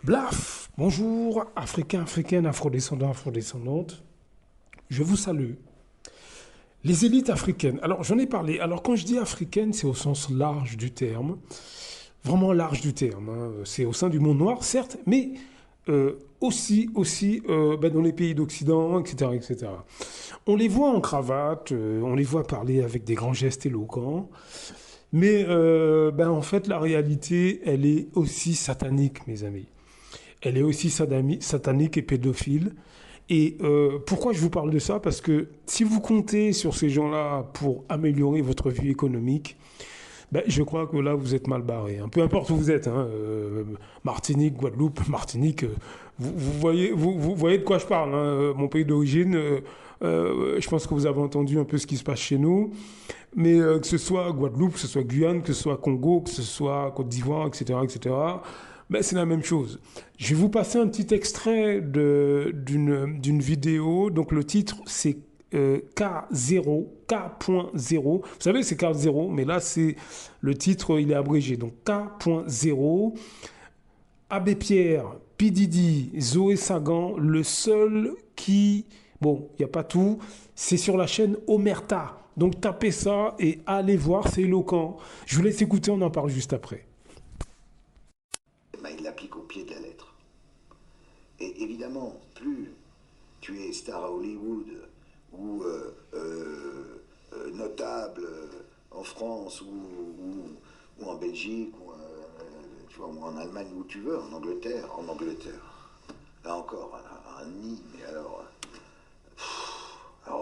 Blaf, bonjour, Africains, Africaines, Afrodescendants, Afrodescendantes, je vous salue. Les élites africaines, alors j'en ai parlé, alors quand je dis africaine, c'est au sens large du terme, vraiment large du terme, hein. C'est au sein du monde noir, certes, mais aussi dans les pays d'Occident, etc., etc. On les voit en cravate, on les voit parler avec des grands gestes éloquents, mais en fait, la réalité, elle est aussi satanique, mes amis. Elle est aussi satanique et pédophile. Et pourquoi je vous parle de ça? Parce que si vous comptez sur ces gens-là pour améliorer votre vie économique, je crois que là, vous êtes mal barré, hein. Peu importe où vous êtes, hein, Martinique, Guadeloupe, Martinique, vous voyez de quoi je parle, hein. Mon pays d'origine, je pense que vous avez entendu un peu ce qui se passe chez nous. Mais que ce soit Guadeloupe, que ce soit Guyane, que ce soit Congo, que ce soit Côte d'Ivoire, etc., etc., c'est la même chose. Je vais vous passer un petit extrait d'une vidéo. Donc le titre, c'est K0, K.0. Vous savez, c'est K0, mais là, c'est le titre, il est abrégé. Donc K.0, Abbé Pierre, P. Diddy, Zoé Sagan, le seul qui... Bon, il n'y a pas tout. C'est sur la chaîne Omerta. Donc tapez ça et allez voir, c'est éloquent. Je vous laisse écouter, on en parle juste après. Il l'applique au pied de la lettre. Et évidemment, plus tu es star à Hollywood ou notable en France ou en Belgique tu vois, ou en Allemagne, où tu veux, en Angleterre. Là encore, un nid, mais alors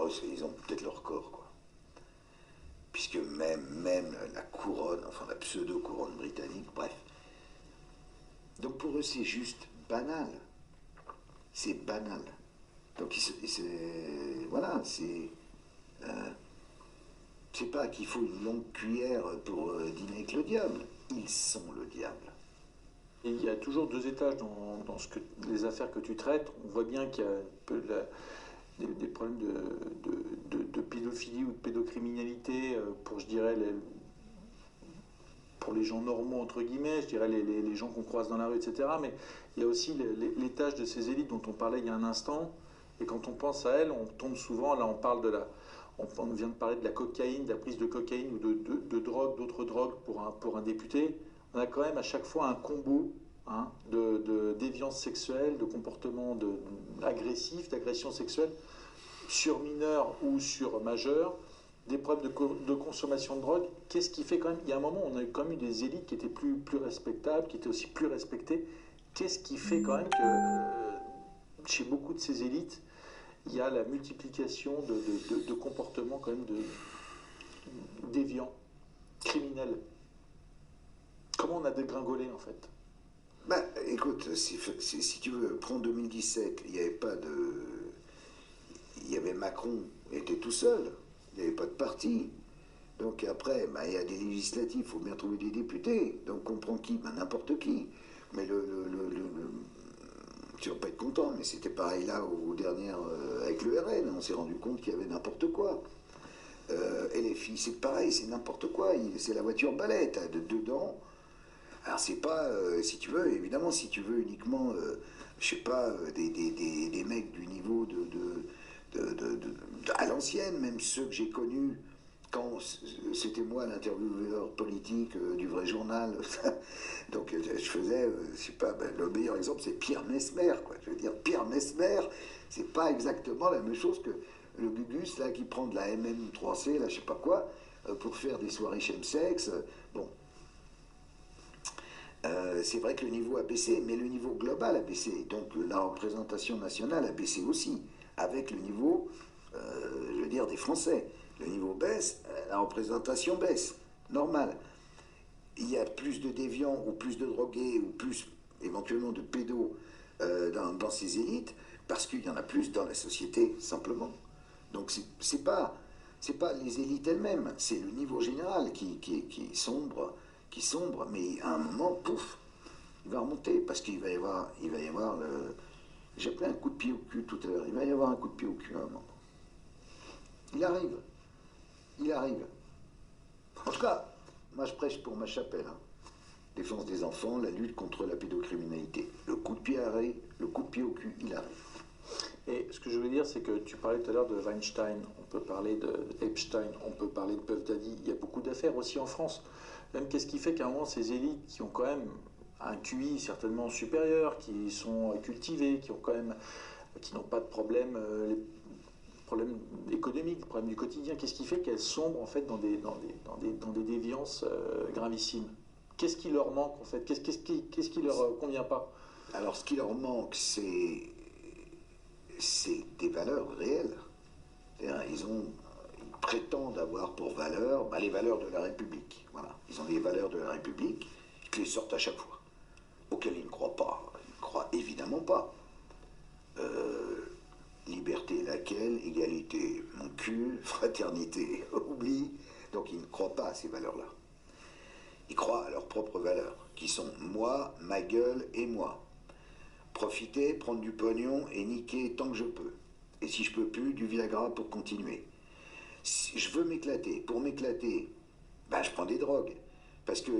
eux, ils ont peut-être leur corps, quoi. Puisque même la couronne, enfin la pseudo-couronne britannique, bref. Donc pour eux, c'est juste banal. C'est banal. Donc voilà, c'est pas qu'il faut une longue cuillère pour dîner avec le diable. Ils sont le diable. Et il y a toujours deux étages dans les affaires que tu traites. On voit bien qu'il y a un peu des problèmes de pédophilie ou de pédocriminalité pour, je dirais, pour les gens normaux, entre guillemets, je dirais les gens qu'on croise dans la rue, etc. Mais il y a aussi l'étage de ces élites dont on parlait il y a un instant. Et quand on pense à elles, on tombe souvent, là on parle on vient de parler de la cocaïne, de la prise de cocaïne ou de drogue, d'autres drogues pour un député. On a quand même à chaque fois un combo, hein, de déviance sexuelle, de comportement agressif, d'agression sexuelle sur mineurs ou sur majeurs, des problèmes de consommation de drogue. Qu'est-ce qui fait quand même... Il y a un moment, on a quand même eu des élites qui étaient plus respectables, qui étaient aussi plus respectées. Qu'est-ce qui fait quand même que chez beaucoup de ces élites, il y a la multiplication de comportements quand même déviants, criminels? Comment on a dégringolé en fait? Écoute, si tu veux, prends 2017, il n'y avait pas de... Il y avait Macron, il était tout seul, il n'y avait pas de parti. Donc après, il y a des législatives, il faut bien trouver des députés. Donc on prend qui? N'importe qui. Mais tu vas pas être content, mais c'était pareil là aux dernières avec le RN. On s'est rendu compte qu'il y avait n'importe quoi. Et les filles, c'est pareil, c'est n'importe quoi. C'est la voiture balai, t'as dedans. Alors c'est pas, si tu veux, évidemment, si tu veux uniquement, je sais pas, des mecs du niveau à l'ancienne, même ceux que j'ai connus quand c'était moi l'intervieweur politique du vrai journal. Donc je faisais, je sais pas, le meilleur exemple c'est Pierre Messmer, quoi. Je veux dire, Pierre Messmer, c'est pas exactement la même chose que le Gugus là qui prend de la MM3C, là je sais pas quoi, pour faire des soirées chemsex. Bon, c'est vrai que le niveau a baissé, mais le niveau global a baissé. Donc la représentation nationale a baissé aussi, avec le niveau, je veux dire, des Français. Le niveau baisse, la représentation baisse. Normal. Il y a plus de déviants, ou plus de drogués, ou plus éventuellement de pédos dans ces élites, parce qu'il y en a plus dans la société, simplement. Donc c'est pas les élites elles-mêmes, c'est le niveau général qui sombre, mais à un moment, pouf, il va remonter, parce qu'il va y avoir le... J'ai appelé un coup de pied au cul tout à l'heure, il va y avoir un coup de pied au cul à un moment. Il arrive. Il arrive. En tout cas, moi je prêche pour ma chapelle. Hein. défense des enfants, la lutte contre la pédocriminalité. Le coup de pied arrive, le coup de pied au cul, il arrive. Et ce que je veux dire, c'est que tu parlais tout à l'heure de Weinstein, on peut parler de Epstein, on peut parler de Puff Daddy, il y a beaucoup d'affaires aussi en France. Même qu'est-ce qui fait qu'à un moment, ces élites qui ont quand même un QI certainement supérieur, qui sont cultivées, qui n'ont pas de problème, les problèmes économiques, les problèmes du quotidien, qu'est-ce qui fait qu'elles sombrent en fait dans des déviances gravissimes? Qu'est-ce qui leur manque en fait? Qu'est-ce qui leur convient pas? Alors ce qui leur manque, c'est des valeurs réelles. Ils prétendent avoir pour valeur les valeurs de la République. Voilà. Ils ont les valeurs de la République, ils te les sortent à chaque fois, auxquelles ils ne croient pas. Ils ne croient évidemment pas. Liberté laquelle, égalité, mon cul, fraternité, oublie. Donc ils ne croient pas à ces valeurs-là. Ils croient à leurs propres valeurs, qui sont moi, ma gueule et moi. Profiter, prendre du pognon et niquer tant que je peux. Et si je peux plus, du Viagra pour continuer. Si je veux m'éclater. Pour m'éclater, je prends des drogues. Parce que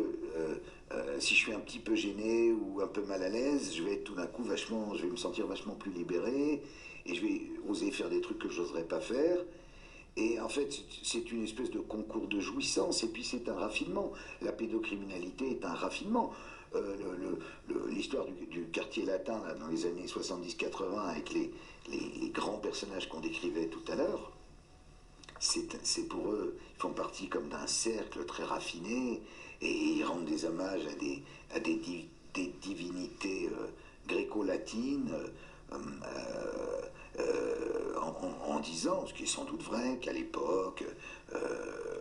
si je suis un petit peu gêné ou un peu mal à l'aise, je vais être tout d'un coup je vais me sentir vachement plus libéré et je vais oser faire des trucs que je n'oserais pas faire. Et en fait, c'est une espèce de concours de jouissance, et puis c'est un raffinement. La pédocriminalité est un raffinement. L'histoire du quartier latin, là, dans les années 70-80, avec les grands personnages qu'on décrivait tout à l'heure, c'est pour eux, ils font partie comme d'un cercle très raffiné, et ils rendent des hommages à des divinités gréco-latines, en disant, ce qui est sans doute vrai, qu'à l'époque,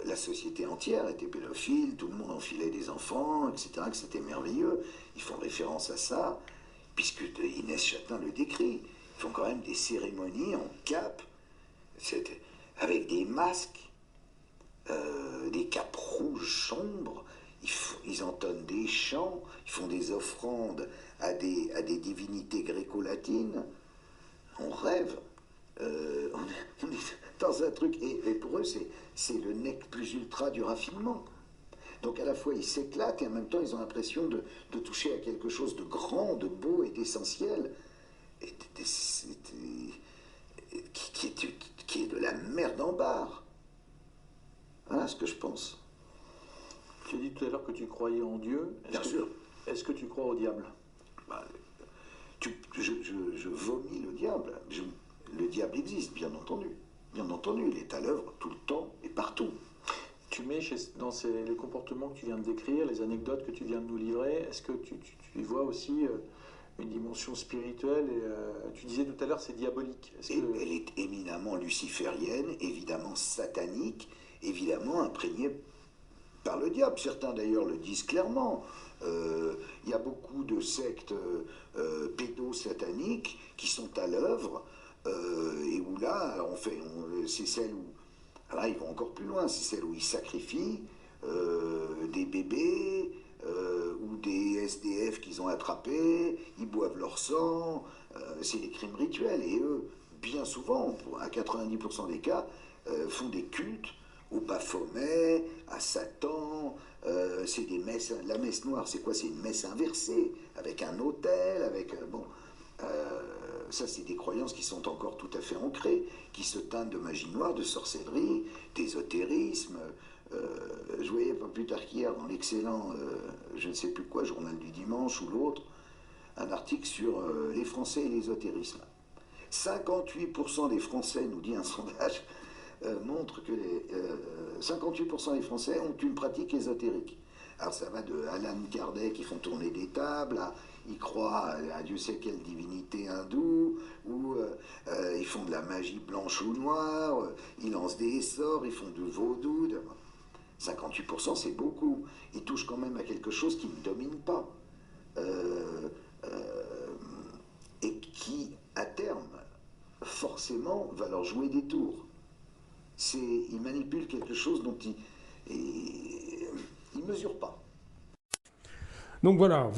la société entière était pédophile, tout le monde enfilait des enfants, etc., que c'était merveilleux. Ils font référence à ça, puisque Inès Châtain le décrit. Ils font quand même des cérémonies en cape, avec des masques, des capes rouges sombres. Ils entonnent des chants, ils font des offrandes à des divinités gréco-latines. On rêve. On est dans un truc, et pour eux c'est le nec plus ultra du raffinement. Donc à la fois ils s'éclatent et en même temps ils ont l'impression de toucher à quelque chose de grand, de beau et d'essentiel, qui est de la merde en barre. Voilà ce que je pense. Tu as dit tout à l'heure que tu croyais en Dieu. Bien sûr. Est-ce que tu crois au diable? Je vomis le diable. Le diable existe, bien entendu. Bien entendu, il est à l'œuvre tout le temps et partout. Tu mets dans les comportements que tu viens de décrire, les anecdotes que tu viens de nous livrer, est-ce que tu y vois aussi une dimension spirituelle tu disais tout à l'heure c'est diabolique. Elle est éminemment luciférienne, évidemment satanique, évidemment imprégnée par le diable. Certains d'ailleurs le disent clairement. Il y a beaucoup de sectes pédosataniques qui sont à l'œuvre et où là, c'est celle où, là ils vont encore plus loin, c'est celle où ils sacrifient des bébés ou des SDF qu'ils ont attrapés, ils boivent leur sang, c'est des crimes rituels. Et eux, bien souvent, à 90% des cas, font des cultes au Baphomet, à Satan. C'est des messes. La messe noire, c'est quoi? C'est une messe inversée, avec un autel, avec... ça, c'est des croyances qui sont encore tout à fait ancrées, qui se teintent de magie noire, de sorcellerie, d'ésotérisme. Je voyais pas plus tard qu'hier dans l'excellent, je ne sais plus quoi, Journal du Dimanche ou l'autre, un article sur les Français et l'ésotérisme. 58% des Français, nous dit un sondage, montre que 58% des Français ont une pratique ésotérique. Alors ça va de Alan Kardec qui font tourner des tables, ils croient à Dieu sait quelle divinité hindoue, ou ils font de la magie blanche ou noire, ils lancent des sorts, ils font du vaudou. 58% c'est beaucoup. Ils touchent quand même à quelque chose qui ne domine pas. Et qui, à terme, forcément, va leur jouer des tours. Ils manipulent quelque chose dont ils ne mesurent pas. Donc voilà,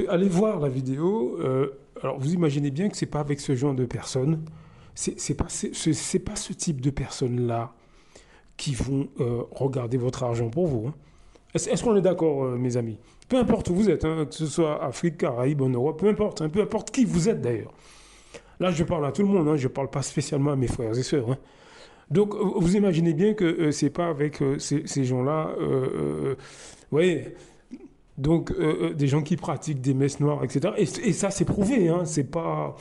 allez voir la vidéo. Alors vous imaginez bien que c'est pas avec ce genre de personnes, c'est pas ce type de personnes-là qui vont regarder votre argent pour vous. Hein. Est-ce qu'on est d'accord, mes amis? Peu importe où vous êtes, hein, que ce soit Afrique, Caraïbes, en Europe, peu importe, hein, peu importe qui vous êtes d'ailleurs. Là, je parle à tout le monde, hein, je ne parle pas spécialement à mes frères et sœurs. Hein. Donc, vous imaginez bien que c'est pas avec ces gens-là, oui, donc des gens qui pratiquent des messes noires, etc. Et ça, c'est prouvé, hein, c'est pas,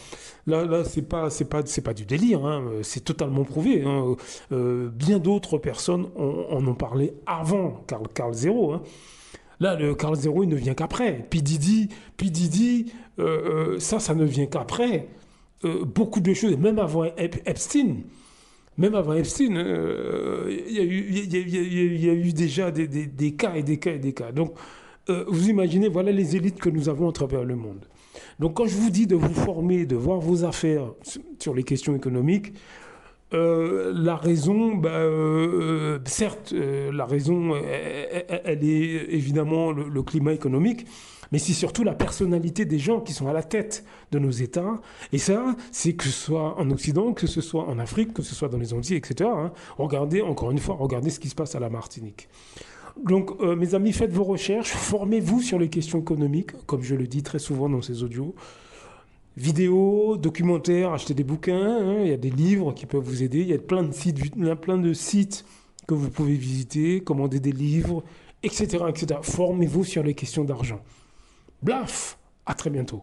là, c'est pas du délire, hein, c'est totalement prouvé. Hein. Bien d'autres personnes en ont parlé avant Carl Zero. Hein. Là, le Carl Zero, il ne vient qu'après. P. Diddy, ça ne vient qu'après. Beaucoup de choses, même avant Epstein. Même avant Epstein, il y a eu déjà des cas et des cas et des cas. Donc, vous imaginez, voilà les élites que nous avons à travers le monde. Donc, quand je vous dis de vous former, de voir vos affaires sur les questions économiques, la raison, certes, la raison, elle est évidemment le climat économique, mais c'est surtout la personnalité des gens qui sont à la tête de nos États. Et ça, c'est que ce soit en Occident, que ce soit en Afrique, que ce soit dans les Antilles, etc. Hein. Regardez, encore une fois, regardez ce qui se passe à la Martinique. Donc, mes amis, faites vos recherches, formez-vous sur les questions économiques, comme je le dis très souvent dans ces audios. Vidéos, documentaires, achetez des bouquins, hein, il y a des livres qui peuvent vous aider, il y a plein de sites que vous pouvez visiter, commander des livres, etc., etc. Formez-vous sur les questions d'argent. Blaf! À très bientôt.